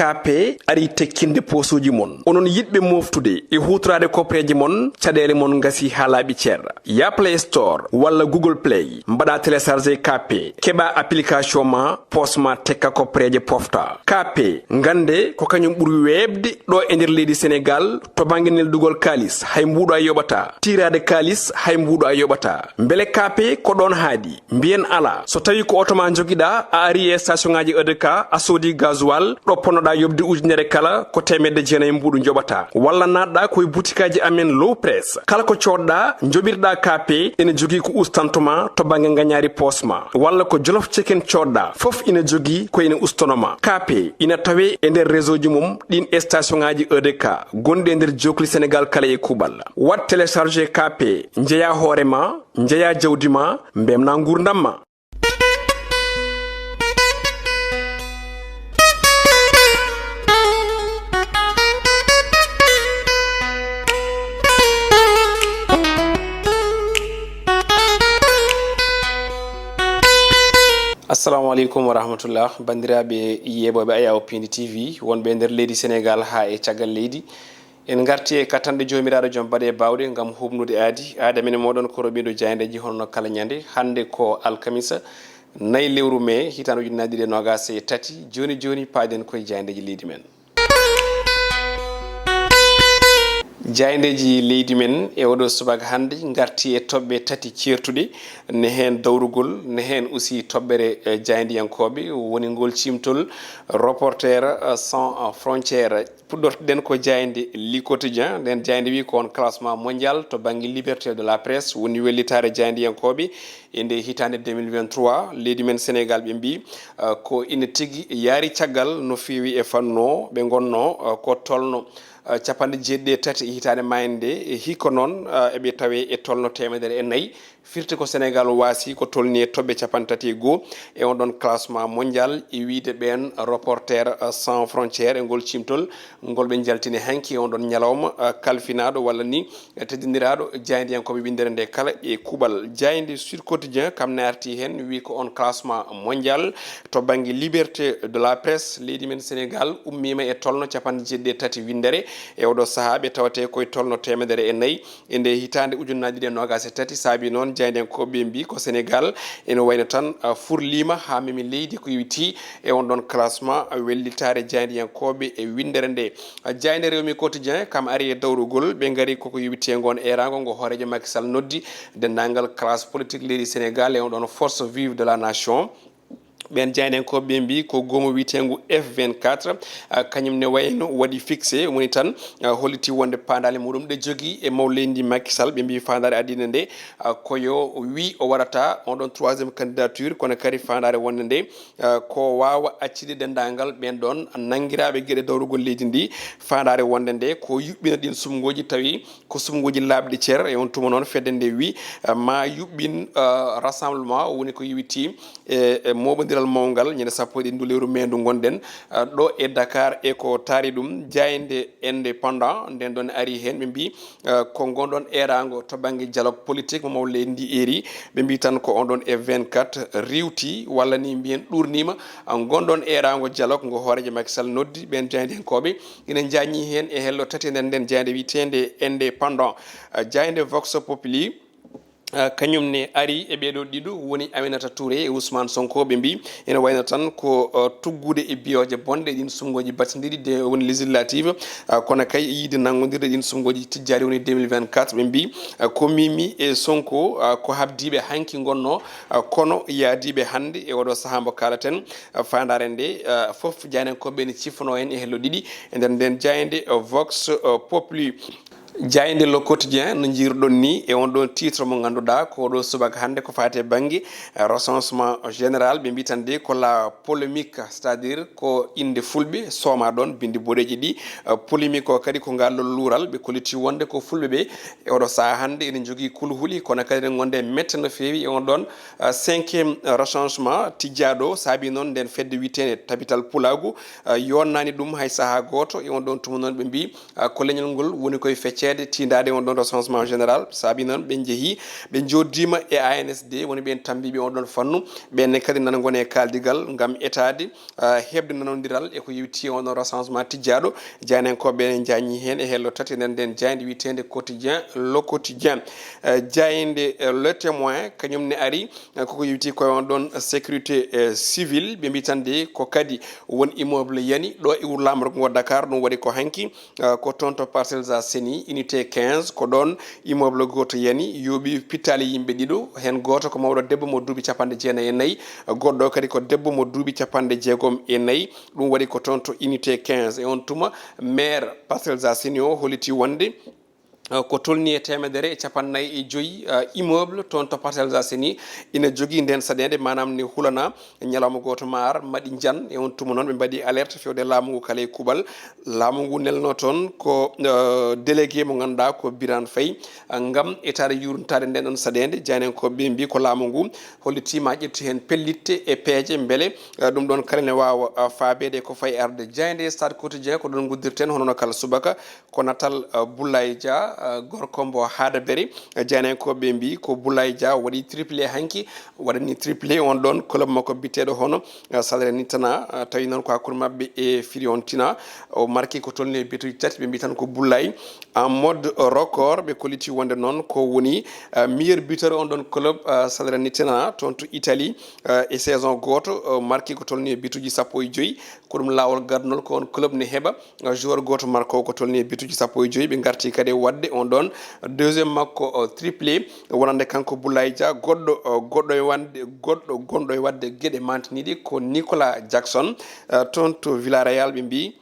KP ari tekkinde posuji mon onon yidbe moftude e hutrade kopreji mon cadele mon ngasi halabi cerra ya Play Store wala Google Play mbada télécharger KP keba application ma posma tekka kopreje pofta KP ngande ko kanyum buri webde do e nder leydi Sénégal to banginel dugol kalis hay mbudo ay yobata tirade kalis hay mbudo ay yobata mbele KP ko don haadi mbien ala so tawi ko otoma jogida a ari e station ngaji EDK a sodi gasoil do ponoda yobdi ujunere kala ko temedde jeena mbudu njobata walla nadda koy boutikaji amen low press kala ko codda njobirda KP ene jogi ko ustantuma to bange nganyari posma walla ko jollof chicken codda fof ina jogi ko ina ustonoma KP ina tawe e nder réseau ji mum din station ngaji EDK gonde nder jokli Sénégal kala e kubal wat télécharger KP njeya horema njeya jawdima mbemna ngurdamma. Assalamu alaikum wa rahmatullah bandiraɓe yeɓoɓe ayaw Piindi TV wonɓe nder leydi Sénégal ha e caggal leydi en garti e katande jomiraɗo joom baɗe bawɗe gam hubnude aada men moɗon ko roɓiɗo jayndeji hono kala ñande hande ko alkamisa 4 lewru mai hitande ujunnaaje 2023 joni paaden koye jayndeji leydi men. Jayndeji leydi men e oɗo subaka hande garti e toɓɓe tati certuɗe ne hen dawrugol ne hen aussi toɓɓere jayndiyankoɓe woni ngol cimtol reporter sans frontiére puɗɗortoɗen ko jayde li quotidien nden jayde wi ko on classement mondial to banggue liberté de la presse woni wellitare jayndiyankoɓe e nde hitande 2023 leydi men Sénégal ɓe mbi ko ina tigui yaari caggal no fewi e fanno ɓe gonno ko tolno capanɗe jeeɗiɗi e tati hitande mayde e hikko noon eɓe tawe e tolno 104 firti ko Sénégal wasi ko tolni e toɓɓe capanɗe tati e goho e on ɗon classement mondial e wiide ɓen reporter sans frontiére e ngol cimtol ngol ɓe jaltini hanki e on ɗon ñalawma kalfinaɗo walla ni teddidiraɗo jayndiyankoɓe windere nde kala e kuuɓal jayde Sud Quotidien kam ne arti hen wi ko on classement mondial to banggue liberté de la presse leydi men Sénégal ummima e tolno capanɗe jeeɗiɗi e tati windere e oɗo saaha ɓe tawate koye tolno 104 e nde hitande ujunnaje 2023 saabi noon jayndiyankoɓe mbi ko Sénégal ene wayno tan furlima ha memi leydi ko yewiti e on ɗon classement wellitare jayndiyankoɓe e windere nde jayde Rewmi Quotidien kam ari e dawrugol ɓe gari koko yewiti ngon erago ngo hoorejo Macky Sall noddi dendagal classe politique leydi Sénégal e on ɗon force vive de la nation ɓen jaynenkoɓe mbi ko gomo witengu F24 kañum ne wayno waɗi fixé woni tan holliti wonde pandale muɗum ɗe jogui e mawleydi Macky Sall ɓe mbi fandare adina nde koyo wi o waɗata on ɗon 3e candidature kono kadi fandare wonde nde ko wawa accide dendagal ɓen ɗon nanguiraɓe gueɗe dawrugol leydi ndi fandare wonde nde ko yuɓɓina ɗin sumgoji tawi ko sumgoji labɗi ceer e on tuma noon fedde nde wi ma yuɓɓin rassemblement woni ko yewiti e moɓodiral mawgal ñande sappo e lewru mendu gonɗen ɗo e Dakar e ko taari ɗum jayde indépendant nden ɗon ari hen ɓe mbi ko gonɗon erago to banggue dialogue politique mo mawleydi ndi eri ɓe mbi tan ko on ɗon F24 riwti walla ni mbiyen ɗurnima gonɗon erago dialogue ngo hoorejo Macky Sall noddi ɓen jayndenkoɓe ina jañi hen e hello tati nden jayde witende indépendant jayde Vox Populi kañum ne ari e ɓeɗo ɗiɗo woni Aminata Touré e Ousmane Sonko ɓe mbi ene wayno tan ko tuggude e biyoje bonɗe ɗin sumgoji battidiɗi de woni législative kono kay yiide nanggodirde ɗin sumgoji tijjari woni 2024 ɓe mbi ko Mimi e Sonko ko habdiɓe hanki gonno kono yaadiɓe hande e oɗo saaha mo kalaten fandare nde foof jaynenkoɓe ne cifano hen e hello ɗiɗi e nder nden jayde Vox Populi jayde Le Quotidien no jiruɗon ni e on ɗon titre mo ganduɗa ko ɗo subaka hande ko fate banggue recensement général ɓe mbitande ko la polémique c'est à dire ko inde fulɓe sooma ɗon bindi boɗeji ɗi polémique o kadi ko ngal luural ɓe koliti wonde ko fulɓe ɓe e oɗo saaha hande ene jogui kulhuli kono kadi ne gonde mette no fewi e on ɗon 5e recensement tijjaɗo saabi noon nden fedde witene tabital pulagu yonnani ɗum hay saaha goto e on ɗon tuma noon ɓe mbi ko leñol ngol woni koye feccere jeede tindade on ɗon recensement général saabi noon ɓe jeehi ɓe joddima e ANSD woni ɓen tambiɓe on ɗon fannu ɓenne kadi nana gone e kaldigal gam etade hebde nanodiral eko yewti on ɗon recensement tijjaɗo jaynenkoɓe ene jañi hen e hello tati nden nden jayde witende quotidien le quotidien jayde le témoin kañum ne ari koko yewti koye on ɗon sécurité civile ɓe mbi tan de ko kadi won immeuble yani ɗo e wuro lamorgo Dakar ɗum waɗi ko hanki ko toon to Parcelles Assainies unité 15 ko ɗon immeuble goto yani yooɓi pittali yimɓe ɗiɗo hen goto ko mawɗo debbo mo duuɓi capanɗe jeenayyi e nayyi goɗɗo kadi ko debbo mo duuɓi capanɗe jeegom e nayyi ɗum waɗi ko toon to unité 15 e on tuma maire Parcelles Assainies o holliti wonde ko tolni e temedere e capannayyi e joyyi immeuble toon to Parcelles Assainies ina jogui nden saɗede manam ne hulana ñalawma goto maar maɗi jan e on tuma noon ɓe mbaɗi alerte fewde laamu ngu kala e kuuɓal laamu ngu nelno toon ko délégué mo ganduɗa ko Birane Faye gam etade yurnitade nden ɗon saɗede jaynenkoɓe mbi ko laamu ngu hollitima ƴetti hen pellitte e peeje beele ɗum ɗon kala ne wawa faabede ko fayi arde jayde stade quotidien ko ɗon guddirten honono kala subaka ko natal Boulaye Dia gorko mbo haada beri jaynenkoɓe mbi ko Boulaye Dia waɗi triplé hanki waɗani triplé on ɗon club makko bitteɗo hono Salernitana tawi noon ko hakkude mabɓe e Fiorentina o marqué ko tolni e bituji tati ɓe mbi tan ko Boulaye en mode record ɓe kolliti wonde noon ko woni meilleur buteur on ɗon club Salernitana toon to Italie e saison goto marqué ko tolni e bituji sappo e joyyi ko ɗum lawol gadnol ko on club ne heeɓa joueur goto marque ko tolni e bituji sappo e joyyi ɓe garti kadi wadde on ɗon deuxiéme makko triplé wonande kanko Boulaye Dia goɗɗo e wande goɗɗo gonɗo e wadde gueɗe mantiniɗi ko Nicolas Jackson toon to Villarreal ɓe mbi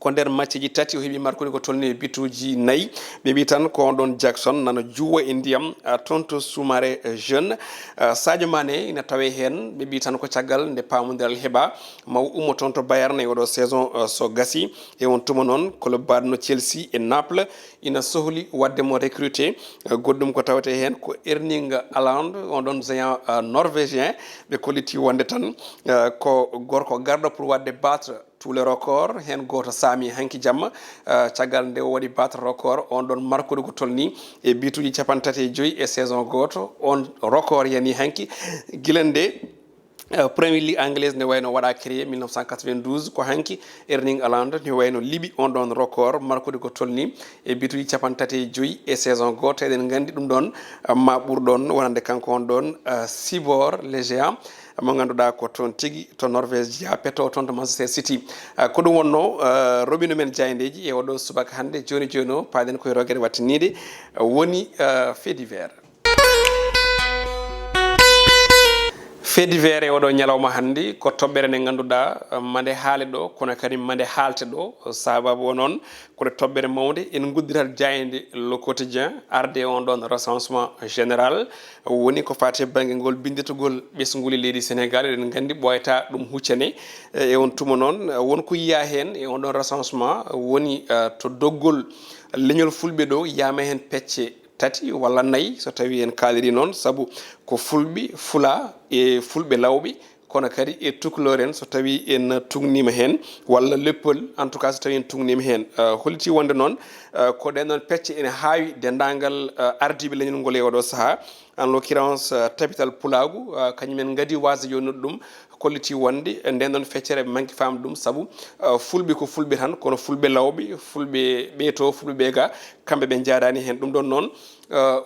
ko nder match ji tati o heeɓi markude ko tolni e bituji nayyi ɓe mbi tan ko on ɗon Jackson nana juwa e ndiyam toon to Soumaré jeune Sadio Mané ina tawe hen ɓe mbi tan ko caggal nde pamodiral heeɓa maw ummo toon to Bayern e oɗo saison so gasi e on tuma noon club baɗno Chelsea e Naples ina sohli wadde mo recruté goɗɗum ko tawete hen ko Erling Haaland on ɗon géant norvégien ɓe kolliti wonde tan ko gorko garɗo pour wadde battre tous les records hen goto saami hanki jamma caggal nde o waɗi battre record on ɗon markude ko tolni e bituji capantati e joyyi e saison goto on record yani hanki guila nde Premier League anglaise ne wayno waɗa créé 1992 ko hanki Erling Haaland ne wayno liɓi on ɗon record markude ko tolni e bituji capantati e joyyi e saison goto eɗen gandi ɗum ɗon ma ɓurɗon wonande kanko on ɗon Sibor le géant mo ganduɗa ko toon tigui to Norvège jiya petto toon to Manchester City ko ɗum wonno roɓino men jayndeji e oɗo subaka hande joni joni o paaden koye rogere wattinide woni fait divers fait divers e oɗo ñalawma hande ko toɓɓere nde ganduɗa mande haale ɗo kono kadi mande haalte ɗo sababu o noon kono toɓɓere mawde en gudditat jayde le quotidien arde on ɗon recensement général woni ko fati banggue ngol binditogol ɓesguli leydi Sénégal eɗen gandi ɓoyata ɗum huccane e on tuma noon wonko yiya hen e on ɗon recensement woni to doggol leñol fulɓe ɗo yiyama hen pecce tati walla nayyi so tawi en kaaliri noon saabu ko fulɓe fula e fulɓe lawɓe kono kadi e tukulor en so tawi en tungnima hen walla leppol en tout cas so tawi en tungnima hen holliti wonde noon ko ɗen ɗon pecce ene haawi dendagal ardiɓe leñol ngol e oɗo saaha en l'occurrence tapital pulagu kañumen gadi wasde yonnude ɗum kolliti wonde nden ɗon feccere ɓe manki famde ɗum saabu fulɓe ko fulɓe tan kono fulɓe lawɓe fulɓe ɓeeto fulɓe ɓe ga kamɓe ɓe jaadani hen ɗum ɗon noon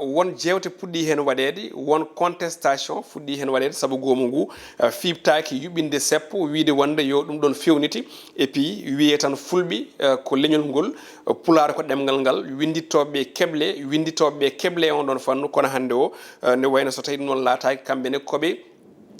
won jewte puɗɗi hen waɗede won contestation fuɗɗi hen waɗede saabu goomu ngu fiɓtaki yuɓɓinde seppo wiide wonde yo ɗum ɗon fewniti et puis wiye tan fulɓe ko leñol ngol pulaar ko ɗemgal ngal windittoɓe keble on ɗon fannu kono hande o ne wayno so tawi ɗum noon laataki kamɓene koɓe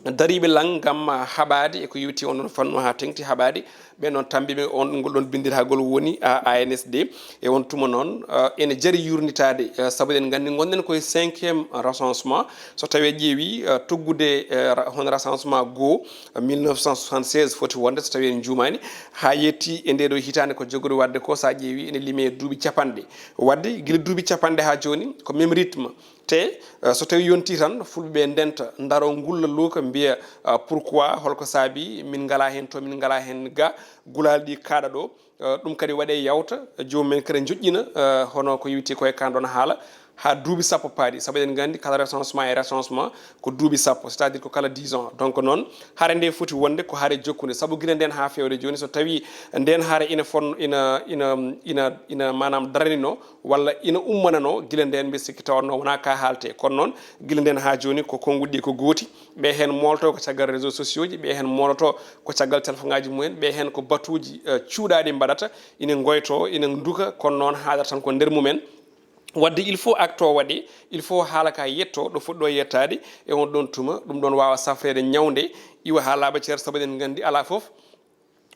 dariɓe lang gam haɓade eko yewti on ɗon fannu ha tengti haɓade ɓe noon tambiɓe on ngol ɗon bindiragol woni ANSD e on tuma noon ene jaari yurnitade saabu en gandi gonɗen koye 5e recensement so tawi ƴeewi toggude hono recensement goo 1976 foti wonde so tawi en juumani ha yetti e ndeɗo hitande ko jogori wadde ko sa ƴeewi ene liime duuɓi capanɗe wadde guila duuɓi capanɗe ha joni ko même rythme te so tawi yonti tan fulɓe ndenta ndaro ngulla luuka mbiya pourquoi holko saabi min ngala hen to min ngala hen ga gulal ɗi kaɗa ɗo ɗum kadi waɗe yawta jomumen kadi joƴƴina hono ko yewti koye kan ɗon haala ha duuɓi sappo paaɗi saabu eɗen gandi kala recensement e recensement ko duuɓi sappo c'est à dire ko kala 10 ans donc noon haare nde foti wonde ko haare jokkude saabu guila nden ha fewde joni so tawi nden haare ina manam daranino walla ina ummanano guila nden mbi sikki tawatno wona ka haalte kono noon guila nden ha joni ko konguɗɗi ko gooti ɓe hen molto ko caggal réseaux sociaux ji ɓe hen molto ko caggal téléphone ngaji mumen ɓe hen ko batuji cuuɗaɗi mbaɗata ina goyto ina duka kono noon haadata tan ko nder mumen wadde il faut acte o waɗe il faut haala ka yetto ɗo fuɗɗo yettade e on ɗon tuma ɗum ɗon wawa safrede ñawde iwa ha laaɓa ceer saabu eɗen gandi ala foof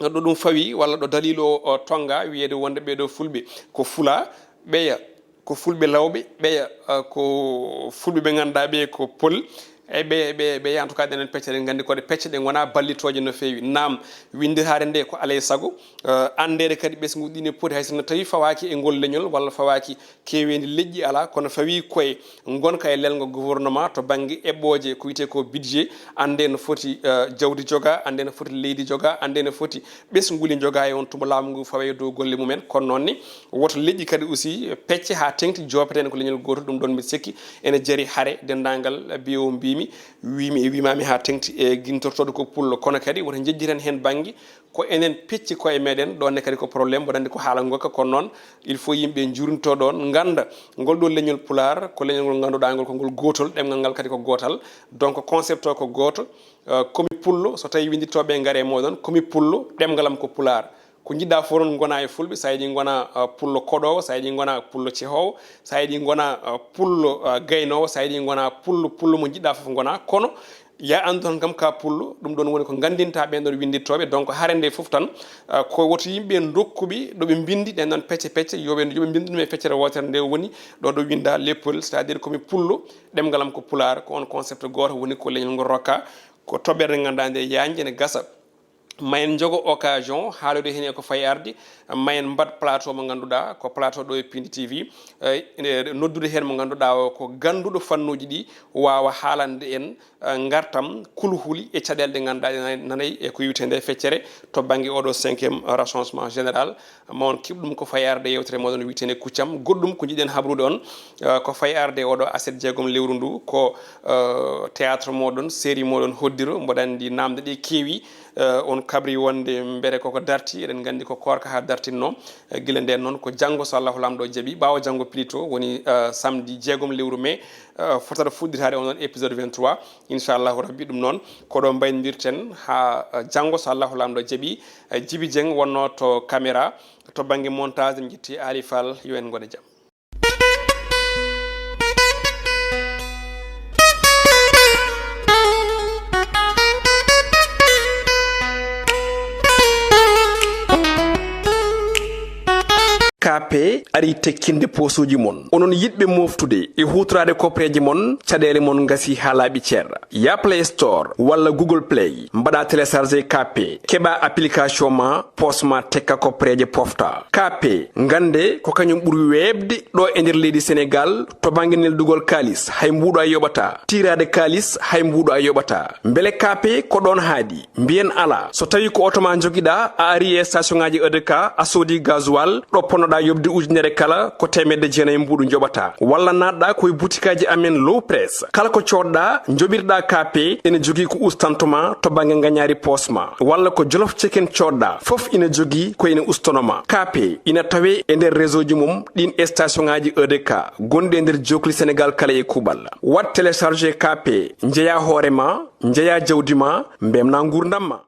ɗo ɗum fawi walla ɗo dalil o tonga wiyede wonde ɓeɗo fulɓe ko fula ɓeya ko fulɓe lawɓe ɓeya ko fulɓe ɓe ganduɗa ɓe ko pol ɓe en tout cas ɗenen pecce ɗen gandi koɗe pecce ɗe gona ballitoje no fewi nam windirade nde ko alay saago andede kadi ɓesguji ɗi ne poti hay sono tawi fawaki e ngol leñol walla fawaki kewendi leƴƴi ala kono fawi koye gonka e lelgo gouvernement to banggue eɓɓoje ko wiyete ko budget ande no foti jawdi joga ande no foti leydi joga ande no foti ɓesguli joga e on tuma laamu ngu fawe dow golle mumen kono noon ni woto leƴƴi kadi aussi pecce ha tengti jopetene ko leñol goto ɗum ɗon mbiɗa sikki ene jaari haare dendagal biyo mbi wimi e wimami ha tengti e guintortoɗo ko pullo kono kadi woto jejjiren hen banggue ko enen pecci koye meɗen ɗonne kadi ko probléme mboɗa andi ko haala gokka kono noon il faut yimɓe jurunto ɗon ganda ngol ɗo leñol pular ko leñol ngol ganduɗa ngol ko ngol gotol ɗemgal ngal kadi ko gotal donc concept o ko goto komi pullo so tawi windirtoɓe gaare moɗon komi pullo ɗemgalam ko pular ko jiɗɗa fof noon gona e fulɓe sa yiiɗi gona pullo koɗowo sa yiiɗi gona pullo cehowo sa yiiɗi gona pullo gaynowo sa yiiɗi gona pullo mo jiɗɗa fof gona kono ya andu tan kam ka pullo ɗum ɗon woni ko gandinta ɓen ɗon windirtoɓe donc haare nde foof tan ko woto yimɓe dokkuɓe ɗoɓe bindi ɗen ɗon pecce yoɓe bindi ɗum e feccere wotere nde woni ɗo winda leppol c'est à dire komi pullo ɗemgalam ko pular ko on concept goto woni ko leñol ngol rokka ko toɓɓere nde ganduɗa nde yañde ne gasa mayen jogo occasion haalude hen e ko fayi arde mayen mbad plateau mo ganduɗa ko plateau ɗo e Piindi TV noddude hen mo ganduɗa o ko ganduɗo fannuji ɗi wawa haalande en gartam kuluhuli e caɗele ɗe ganduɗa ɗe nanayi e ko yiwtende feccere to banggue oɗo 5e recensement général ma on keɓɗum ko fayi arde yewtere moɗon witende kuccam goɗɗum ko jiɗen habrude on ko fayi arde oɗo aset jeegom lewru ndu ko théâtre moɗon série moɗon hoddiro mboɗa andi namde ɗe keewi on kabri wonde mbere koko darti eɗen gandi ko korka ha dartinno guila nden noon ko janggo so Allahu lamɗo jaaɓi ɓawa janggo plutôt woni samedi jeegom lewru mai fotata fuɗɗitade on ɗon épisode 23 inchallahu rabbi ɗum noon koɗo mbaynodirten ha janggo so Allahu lamɗo jaaɓi Djiby Dieng wonno to caméra to banggue montage en jetti Ali Fall yo en gone jaam. KP ari tekkinde posuji mon onon yidɓe moftude e hutorade kopreji mon caɗele mon gasi ha laaɓi ceerɗa ya Play Store walla Google Play mbaɗa téléchargé KP keɓa application ma posma tekka kopreje pofta KP gande ko kañum ɓuuri webde ɗo e nder leydi Sénégal to banggue neldugol kalis hay mbuɗo a yoɓata tirade kalis hay mbuɗo a yoɓata beele KP ko ɗon haadi mbiyen ala so tawi ko auto ma joguiɗa a ari e station ngaji EDK a soodi gasoil ɗo ponnoɗa yobde ujunere kala ko temedde jeenayyi mbuɗu joɓata walla natɗa koye boutikaji amen low press kala ko coɗɗa joɓirɗa KP ene jogui ko ustantoma to banggue gagnari posma walla ko jolof chicken coɗɗa foof ina jogui ko ene ustonoma KP ina tawe e nder réseau ji mum ɗin station ngaji EDK gonɗi e nder jokli Sénégal kala e kuuɓal wat téléchargé KP jeeya hoorema jeeya jawdi ma mbemna gurdam ma.